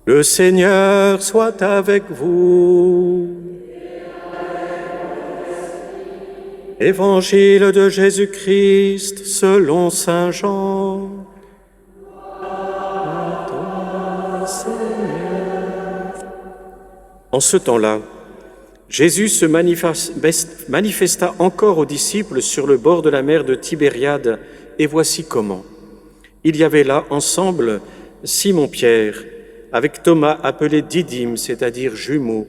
Le Seigneur soit avec vous. Évangile de Jésus-Christ selon saint Jean. En ce temps-là, Jésus se manifesta encore aux disciples sur le bord de la mer de Tibériade, et voici comment. Il y avait là ensemble Simon-Pierre, avec Thomas appelé Didyme, c'est-à-dire jumeau,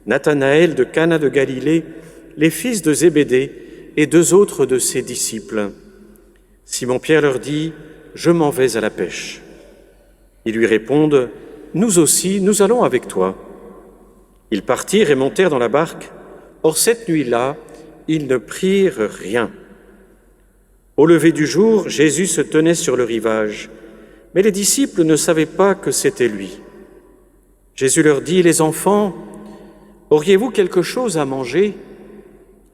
Nathanaël de Cana de Galilée, les fils de Zébédée et 2 autres de ses disciples. Simon-Pierre leur dit « Je m'en vais à la pêche ». Ils lui répondent « Nous aussi, nous allons avec toi ». Ils partirent et montèrent dans la barque. Or cette nuit-là, ils ne prirent rien. Au lever du jour, Jésus se tenait sur le rivage, mais les disciples ne savaient pas que c'était lui. Jésus leur dit « Les enfants, auriez-vous quelque chose à manger ?»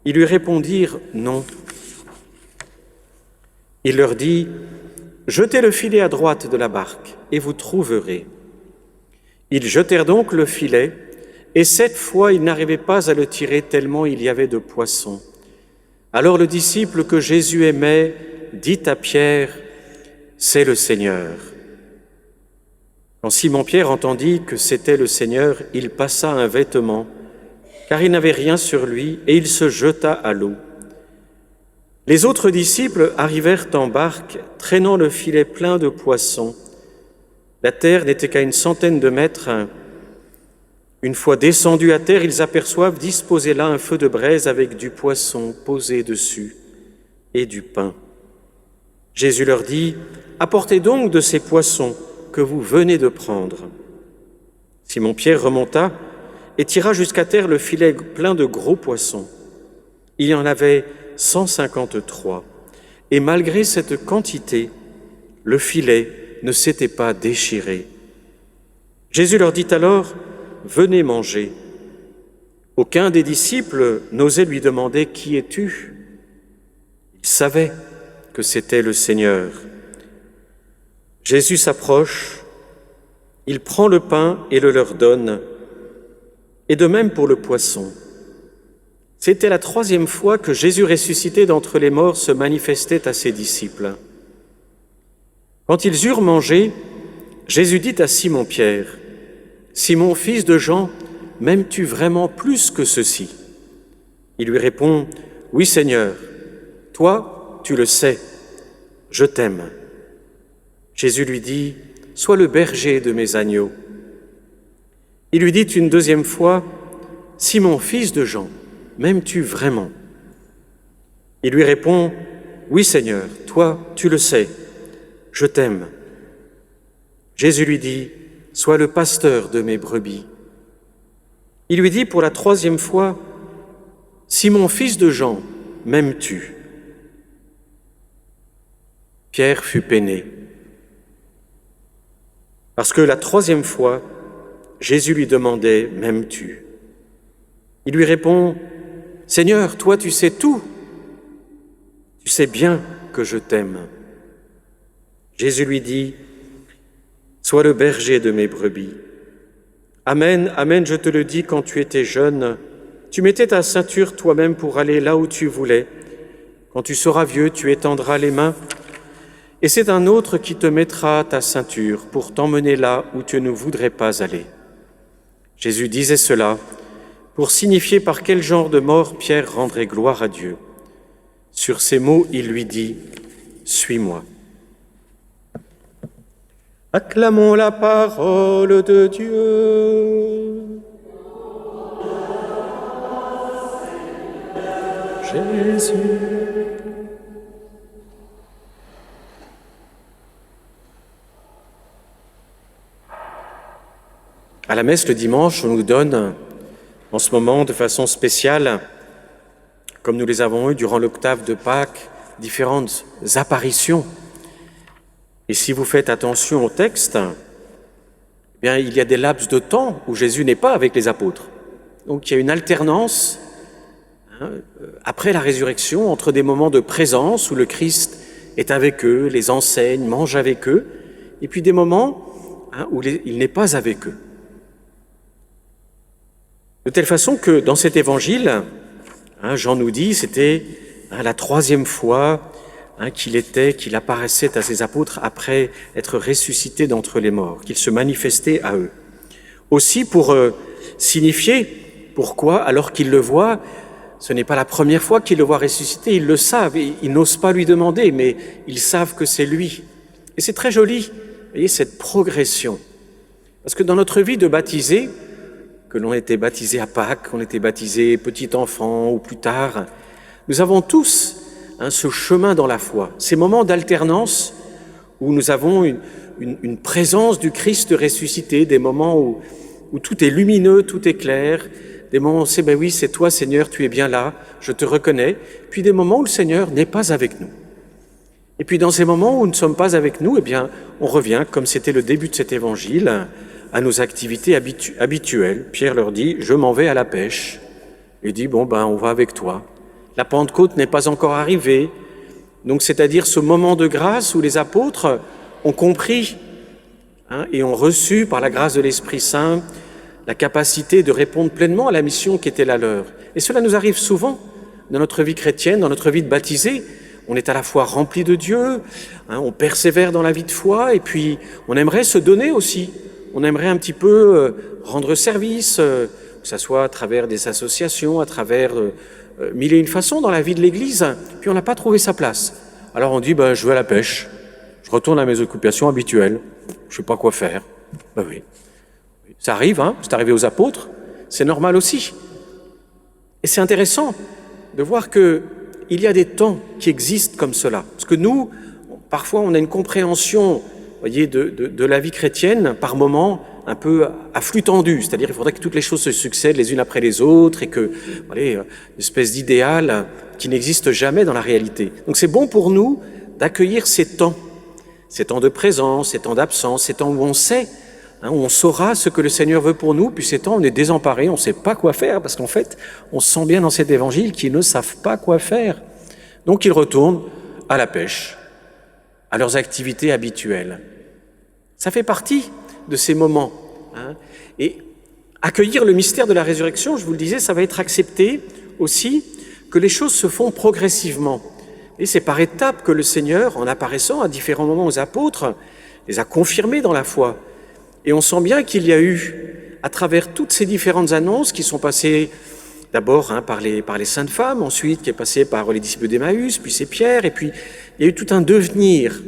Ils lui répondirent « Non ». Il leur dit « Jetez le filet à droite de la barque, et vous trouverez. » Ils jetèrent donc le filet, et 7 fois ils n'arrivaient pas à le tirer tellement il y avait de poissons. Alors le disciple que Jésus aimait dit à Pierre « C'est le Seigneur ». Quand Simon-Pierre entendit que c'était le Seigneur, il passa un vêtement, car il n'avait rien sur lui, et il se jeta à l'eau. Les autres disciples arrivèrent en barque, traînant le filet plein de poissons. La terre n'était qu'à 100 de mètres. Une fois descendus à terre, ils aperçoivent disposé là un feu de braise avec du poisson posé dessus et du pain. Jésus leur dit « Apportez donc de ces poissons que vous venez de prendre. » Simon-Pierre remonta et tira jusqu'à terre le filet plein de gros poissons. Il y en avait 153, et malgré cette quantité, le filet ne s'était pas déchiré. Jésus leur dit alors « Venez manger ». Aucun des disciples n'osait lui demander « Qui es-tu » Il savait que c'était le Seigneur. Jésus s'approche, il prend le pain et le leur donne, et de même pour le poisson. C'était la 3e fois que Jésus ressuscité d'entre les morts se manifestait à ses disciples. Quand ils eurent mangé, Jésus dit à Simon-Pierre, « Simon, fils de Jean, m'aimes-tu vraiment plus que ceci ?» Il lui répond, « Oui, Seigneur, toi, tu le sais, je t'aime. » Jésus lui dit, « Sois le berger de mes agneaux. » Il lui dit une 2e fois, « Simon, fils de Jean, m'aimes-tu vraiment ?» Il lui répond, « Oui, Seigneur, toi, tu le sais, je t'aime. » Jésus lui dit, « Sois le pasteur de mes brebis. » Il lui dit pour la 3e fois, « Simon, fils de Jean, m'aimes-tu » Pierre fut peiné, parce que la 3e fois, Jésus lui demandait « M'aimes-tu » Il lui répond « Seigneur, toi tu sais tout, tu sais bien que je t'aime. » Jésus lui dit « Sois le berger de mes brebis. Amen, amen, je te le dis, quand tu étais jeune, tu mettais ta ceinture toi-même pour aller là où tu voulais. Quand tu seras vieux, tu étendras les mains, et c'est un autre qui te mettra ta ceinture pour t'emmener là où tu ne voudrais pas aller. » Jésus disait cela pour signifier par quel genre de mort Pierre rendrait gloire à Dieu. Sur ces mots, il lui dit « Suis-moi ». Acclamons la parole de Dieu. Jésus. À la messe le dimanche, on nous donne en ce moment de façon spéciale, comme nous les avons eues durant l'octave de Pâques, différentes apparitions. Et si vous faites attention au texte, eh bien, il y a des laps de temps où Jésus n'est pas avec les apôtres. Donc il y a une alternance après la résurrection entre des moments de présence où le Christ est avec eux, les enseigne, mange avec eux, et puis des moments où il n'est pas avec eux. De telle façon que dans cet évangile, Jean nous dit, c'était la 3e fois qu'il apparaissait à ses apôtres après être ressuscité d'entre les morts, qu'il se manifestait à eux. Aussi pour signifier pourquoi, alors qu'ils le voient, ce n'est pas la première fois qu'ils le voient ressusciter, ils le savent, et ils n'osent pas lui demander, mais ils savent que c'est lui. Et c'est très joli, vous voyez, cette progression. Parce que dans notre vie de baptisé, que l'on était baptisé à Pâques, qu'on était baptisé petit enfant ou plus tard, nous avons tous ce chemin dans la foi, ces moments d'alternance où nous avons une présence du Christ ressuscité, des moments où tout est lumineux, tout est clair, des moments où on sait, oui, c'est toi Seigneur, tu es bien là, je te reconnais, puis des moments où le Seigneur n'est pas avec nous. Et puis dans ces moments où nous ne sommes pas avec nous, on revient, comme c'était le début de cet évangile, à nos activités habituelles. Pierre leur dit, je m'en vais à la pêche. Il dit, on va avec toi. La Pentecôte n'est pas encore arrivée, donc c'est-à-dire ce moment de grâce où les apôtres ont compris et ont reçu par la grâce de l'Esprit Saint la capacité de répondre pleinement à la mission qui était la leur. Et cela nous arrive souvent dans notre vie chrétienne, dans notre vie de baptisé. On est à la fois rempli de Dieu, on persévère dans la vie de foi, et puis on aimerait se donner aussi. On aimerait un petit peu rendre service, que ce soit à travers des associations, à travers mille et une façons dans la vie de l'Église, puis on n'a pas trouvé sa place. Alors on dit, je vais à la pêche, je retourne à mes occupations habituelles, je ne sais pas quoi faire. Oui. Ça arrive, c'est arrivé aux apôtres, c'est normal aussi. Et c'est intéressant de voir qu'il y a des temps qui existent comme cela. Parce que nous, parfois, on a une compréhension, voyez, de la vie chrétienne, par moments, un peu à flux tendu. C'est-à-dire qu'il faudrait que toutes les choses se succèdent les unes après les autres et que, une espèce d'idéal qui n'existe jamais dans la réalité. Donc c'est bon pour nous d'accueillir ces temps de présence, ces temps d'absence, ces temps où on sait, où on saura ce que le Seigneur veut pour nous, puis ces temps, on est désemparé, on ne sait pas quoi faire, parce qu'en fait, on se sent bien dans cet évangile qu'ils ne savent pas quoi faire. Donc ils retournent à la pêche, à leurs activités habituelles. Ça fait partie de ces moments. Et accueillir le mystère de la résurrection, je vous le disais, ça va être accepter aussi que les choses se font progressivement. Et c'est par étapes que le Seigneur, en apparaissant à différents moments aux apôtres, les a confirmés dans la foi. Et on sent bien qu'il y a eu, à travers toutes ces différentes annonces qui sont passées d'abord par les saintes femmes, ensuite qui est passé par les disciples d'Emmaüs, puis c'est Pierre, et puis il y a eu tout un devenir.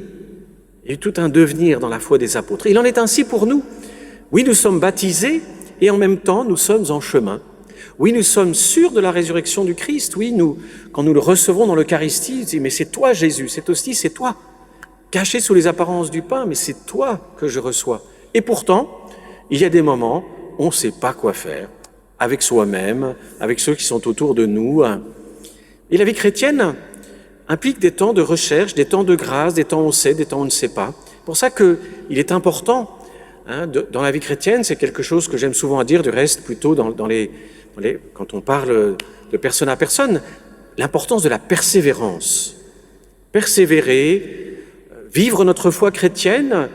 Il y a eu tout un devenir dans la foi des apôtres. Il en est ainsi pour nous. Oui, nous sommes baptisés et en même temps, nous sommes en chemin. Oui, nous sommes sûrs de la résurrection du Christ. Oui, quand nous le recevons dans l'Eucharistie, on dit, mais c'est toi Jésus, cette hostie, c'est toi. Caché sous les apparences du pain, mais c'est toi que je reçois. Et pourtant, il y a des moments où on ne sait pas quoi faire, avec soi-même, avec ceux qui sont autour de nous. Et la vie chrétienne implique des temps de recherche, des temps de grâce, des temps où on sait, des temps où on ne sait pas. C'est pour ça qu'il est important, dans la vie chrétienne, c'est quelque chose que j'aime souvent à dire, du reste, plutôt quand on parle de personne à personne, l'importance de la persévérance. Persévérer, vivre notre foi chrétienne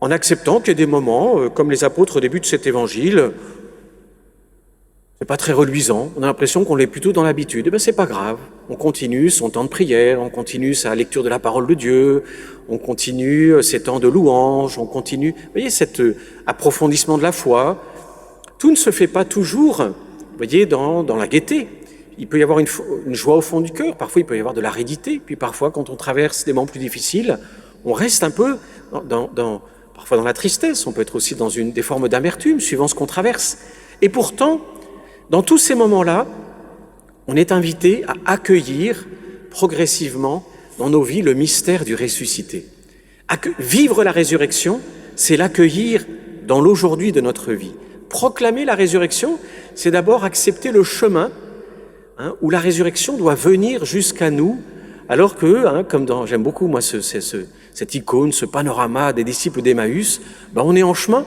en acceptant qu'il y a des moments, comme les apôtres au début de cet évangile, c'est pas très reluisant, on a l'impression qu'on l'est plutôt dans l'habitude. C'est pas grave, on continue son temps de prière, on continue sa lecture de la parole de Dieu, on continue ses temps de louange, on continue, vous voyez, cet approfondissement de la foi. Tout ne se fait pas toujours, vous voyez, dans la gaieté. Il peut y avoir une joie au fond du cœur, parfois il peut y avoir de l'aridité, puis parfois quand on traverse des moments plus difficiles, on reste un peu parfois dans la tristesse, on peut être aussi dans des formes d'amertume, suivant ce qu'on traverse. Et pourtant, dans tous ces moments-là, on est invité à accueillir progressivement dans nos vies le mystère du ressuscité. Vivre la résurrection, c'est l'accueillir dans l'aujourd'hui de notre vie. Proclamer la résurrection, c'est d'abord accepter le chemin où la résurrection doit venir jusqu'à nous, alors que, j'aime beaucoup moi cette icône, ce panorama des disciples d'Emmaüs, on est en chemin.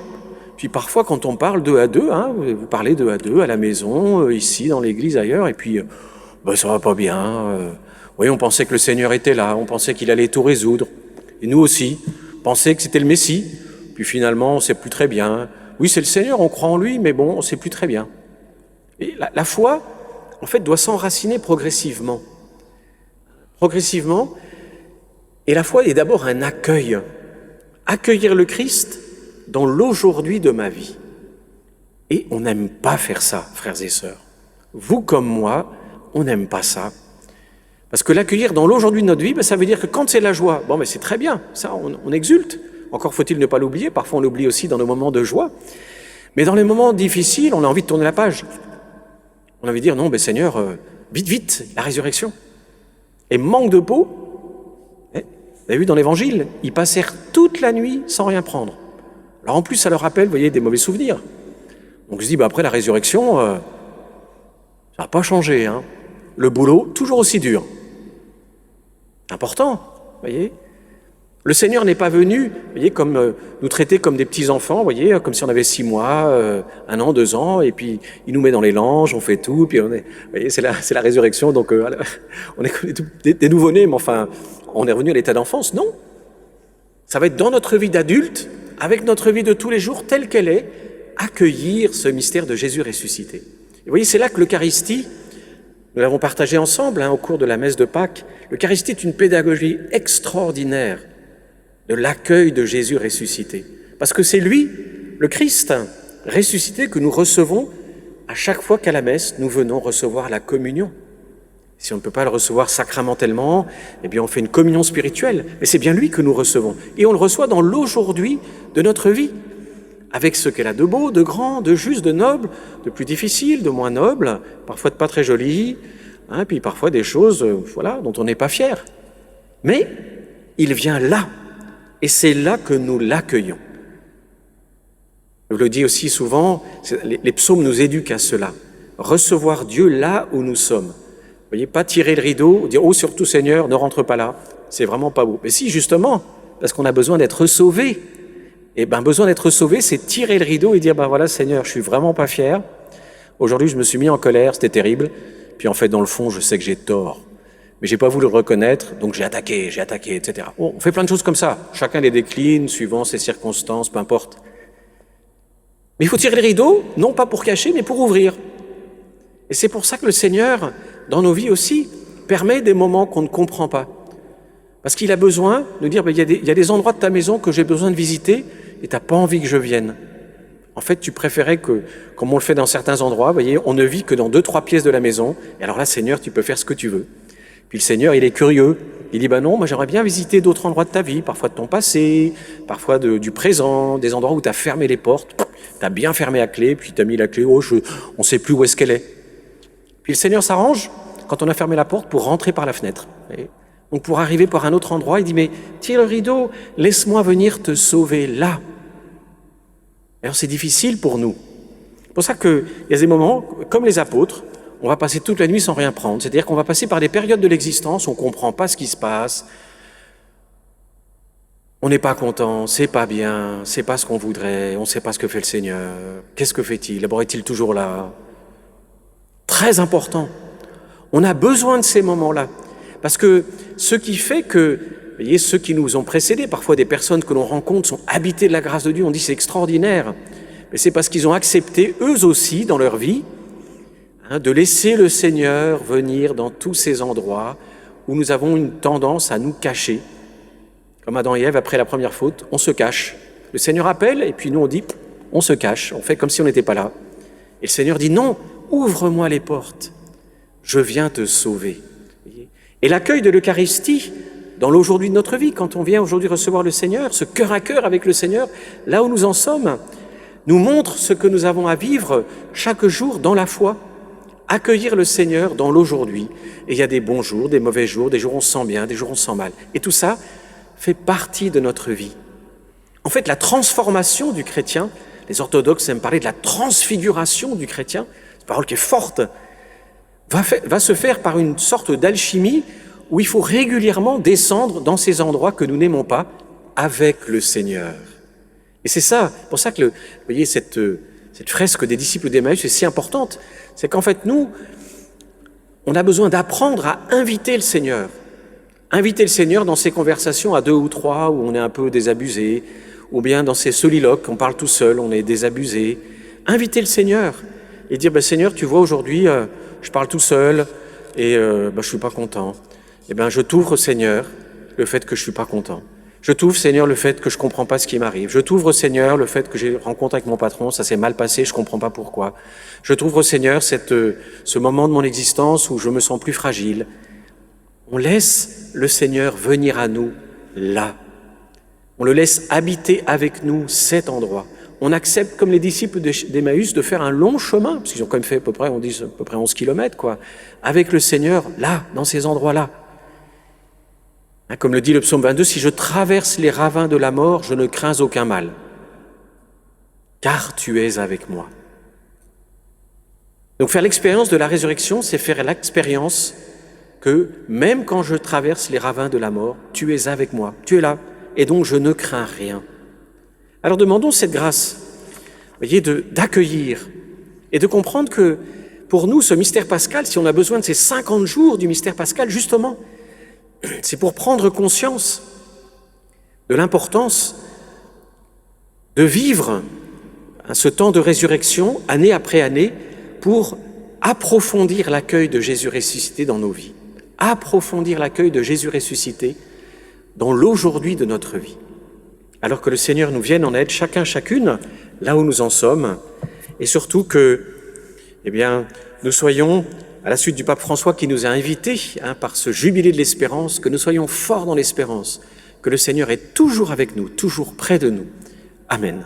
Puis parfois, quand on parle 2 à 2, vous parlez 2 à 2 à la maison, ici, dans l'église, ailleurs, et puis ça va pas bien. Oui, on pensait que le Seigneur était là, on pensait qu'il allait tout résoudre. Et nous aussi, on pensait que c'était le Messie. puis finalement, on ne sait plus très bien. Oui, c'est le Seigneur, on croit en lui, mais bon, on ne sait plus très bien. Et la foi, en fait, doit s'enraciner progressivement. Progressivement, et la foi est d'abord un accueil. Accueillir le Christ dans l'aujourd'hui de ma vie. Et on n'aime pas faire ça, frères et sœurs. Vous comme moi, on n'aime pas ça. Parce que l'accueillir dans l'aujourd'hui de notre vie, ça veut dire que quand c'est la joie, bon, c'est très bien, ça, on exulte. Encore faut-il ne pas l'oublier, parfois on l'oublie aussi dans nos moments de joie. Mais dans les moments difficiles, on a envie de tourner la page. On a envie de dire, non, Seigneur, vite, vite, la résurrection. Et manque de peau, vous avez vu dans l'Évangile, ils passèrent toute la nuit sans rien prendre. Alors en plus, ça leur rappelle, vous voyez, des mauvais souvenirs. Donc je dis, après la résurrection, ça n'a pas changé. Hein. Le boulot, toujours aussi dur. Important, vous voyez. Le Seigneur n'est pas venu, vous voyez, comme nous traiter comme des petits-enfants, vous voyez, comme si on avait 6 mois, 1 an, 2 ans, et puis il nous met dans les langes, on fait tout, puis vous voyez, c'est la résurrection, donc on est des nouveau-nés, mais enfin, on est revenu à l'état d'enfance. Non, ça va être dans notre vie d'adulte, avec notre vie de tous les jours, telle qu'elle est, accueillir ce mystère de Jésus ressuscité. Et vous voyez, c'est là que l'Eucharistie, nous l'avons partagé ensemble au cours de la messe de Pâques, l'Eucharistie est une pédagogie extraordinaire de l'accueil de Jésus ressuscité. Parce que c'est lui, le Christ ressuscité, que nous recevons à chaque fois qu'à la messe, nous venons recevoir la communion. Si on ne peut pas le recevoir sacramentellement, eh bien on fait une communion spirituelle. Mais c'est bien lui que nous recevons. Et on le reçoit dans l'aujourd'hui de notre vie, avec ce qu'elle a de beau, de grand, de juste, de noble, de plus difficile, de moins noble, parfois de pas très joli, puis parfois des choses dont on n'est pas fier. Mais il vient là. Et c'est là que nous l'accueillons. Je le dis aussi souvent, les psaumes nous éduquent à cela. Recevoir Dieu là où nous sommes. Vous voyez, pas tirer le rideau, dire « Oh, surtout Seigneur, ne rentre pas là ». C'est vraiment pas beau. Mais si, justement, parce qu'on a besoin d'être sauvé. Et besoin d'être sauvé, c'est tirer le rideau et dire « voilà Seigneur, je suis vraiment pas fier. Aujourd'hui, je me suis mis en colère, c'était terrible. Puis en fait, dans le fond, je sais que j'ai tort. Mais j'ai pas voulu le reconnaître, donc j'ai attaqué, etc. Bon, on fait plein de choses comme ça. Chacun les décline, suivant ses circonstances, peu importe. Mais il faut tirer le rideau, non pas pour cacher, mais pour ouvrir. Et c'est pour ça que le Seigneur, dans nos vies aussi, permet des moments qu'on ne comprend pas. Parce qu'il a besoin de dire, il y a des endroits de ta maison que j'ai besoin de visiter, et t'as pas envie que je vienne. En fait, tu préférais que, comme on le fait dans certains endroits, vous voyez, on ne vit que dans 2-3 pièces de la maison, et alors là, Seigneur, tu peux faire ce que tu veux. Puis le Seigneur, il est curieux. Il dit, non, moi j'aimerais bien visiter d'autres endroits de ta vie, parfois de ton passé, parfois du présent, des endroits où tu as fermé les portes, tu as bien fermé à clé, puis tu as mis la clé, on ne sait plus où est-ce qu'elle est. Puis le Seigneur s'arrange, quand on a fermé la porte, pour rentrer par la fenêtre. Donc pour arriver par un autre endroit, il dit, mais tire le rideau, laisse-moi venir te sauver là. Alors c'est difficile pour nous. C'est pour ça qu'il y a des moments, comme les apôtres, on va passer toute la nuit sans rien prendre. C'est-à-dire qu'on va passer par des périodes de l'existence où on ne comprend pas ce qui se passe. On n'est pas content, c'est pas bien, c'est pas ce qu'on voudrait, on ne sait pas ce que fait le Seigneur. Qu'est-ce que fait-il? D'abord, est-il toujours là? Très important. On a besoin de ces moments-là. Parce que ce qui fait que, vous voyez, ceux qui nous ont précédés, parfois des personnes que l'on rencontre sont habitées de la grâce de Dieu, on dit c'est extraordinaire. Mais c'est parce qu'ils ont accepté, eux aussi, dans leur vie, de laisser le Seigneur venir dans tous ces endroits où nous avons une tendance à nous cacher. Comme Adam et Ève, après la première faute, on se cache. Le Seigneur appelle et puis nous on dit, on se cache, on fait comme si on n'était pas là. Et le Seigneur dit, non, ouvre-moi les portes, je viens te sauver. Et l'accueil de l'Eucharistie, dans l'aujourd'hui de notre vie, quand on vient aujourd'hui recevoir le Seigneur, ce cœur à cœur avec le Seigneur, là où nous en sommes, nous montre ce que nous avons à vivre chaque jour dans la foi. Accueillir le Seigneur dans l'aujourd'hui. Et il y a des bons jours, des mauvais jours, des jours où on se sent bien, des jours où on se sent mal. Et tout ça fait partie de notre vie. En fait, la transformation du chrétien, les orthodoxes aiment parler de la transfiguration du chrétien, c'est une parole qui est forte, va se faire par une sorte d'alchimie où il faut régulièrement descendre dans ces endroits que nous n'aimons pas avec le Seigneur. Et c'est ça, pour ça que, vous voyez, cette fresque des disciples d'Emmaüs est si importante. C'est qu'en fait, nous, on a besoin d'apprendre à inviter le Seigneur. Inviter le Seigneur dans ces conversations à 2 ou 3 où on est un peu désabusé, ou bien dans ces soliloques, on parle tout seul, on est désabusé. Invitez le Seigneur et dire, Seigneur, tu vois, aujourd'hui, je parle tout seul et je ne suis pas content. Eh bien, je t'ouvre, Seigneur, le fait que je ne suis pas content. Je t'ouvre, Seigneur, le fait que je ne comprends pas ce qui m'arrive. Je t'ouvre, Seigneur, le fait que j'ai rencontre avec mon patron, ça s'est mal passé, je ne comprends pas pourquoi. Je t'ouvre, Seigneur, ce moment de mon existence où je me sens plus fragile. On laisse le Seigneur venir à nous là. On le laisse habiter avec nous cet endroit. On accepte, comme les disciples d'Emmaüs, de faire un long chemin, parce qu'ils ont quand même fait à peu près 11 kilomètres, avec le Seigneur là, dans ces endroits-là. Comme le dit le psaume 22, « Si je traverse les ravins de la mort, je ne crains aucun mal, car tu es avec moi. » Donc faire l'expérience de la résurrection, c'est faire l'expérience que même quand je traverse les ravins de la mort, tu es avec moi, tu es là, et donc je ne crains rien. Alors demandons cette grâce, voyez, d'accueillir et de comprendre que pour nous, ce mystère pascal, si on a besoin de ces 50 jours du mystère pascal, justement, c'est pour prendre conscience de l'importance de vivre ce temps de résurrection, année après année, pour approfondir l'accueil de Jésus ressuscité dans nos vies. Approfondir l'accueil de Jésus ressuscité dans l'aujourd'hui de notre vie. Alors que le Seigneur nous vienne en aide, chacun, chacune, là où nous en sommes, et surtout que, nous soyons, à la suite du pape François qui nous a invités par ce jubilé de l'espérance, que nous soyons forts dans l'espérance, que le Seigneur est toujours avec nous, toujours près de nous. Amen.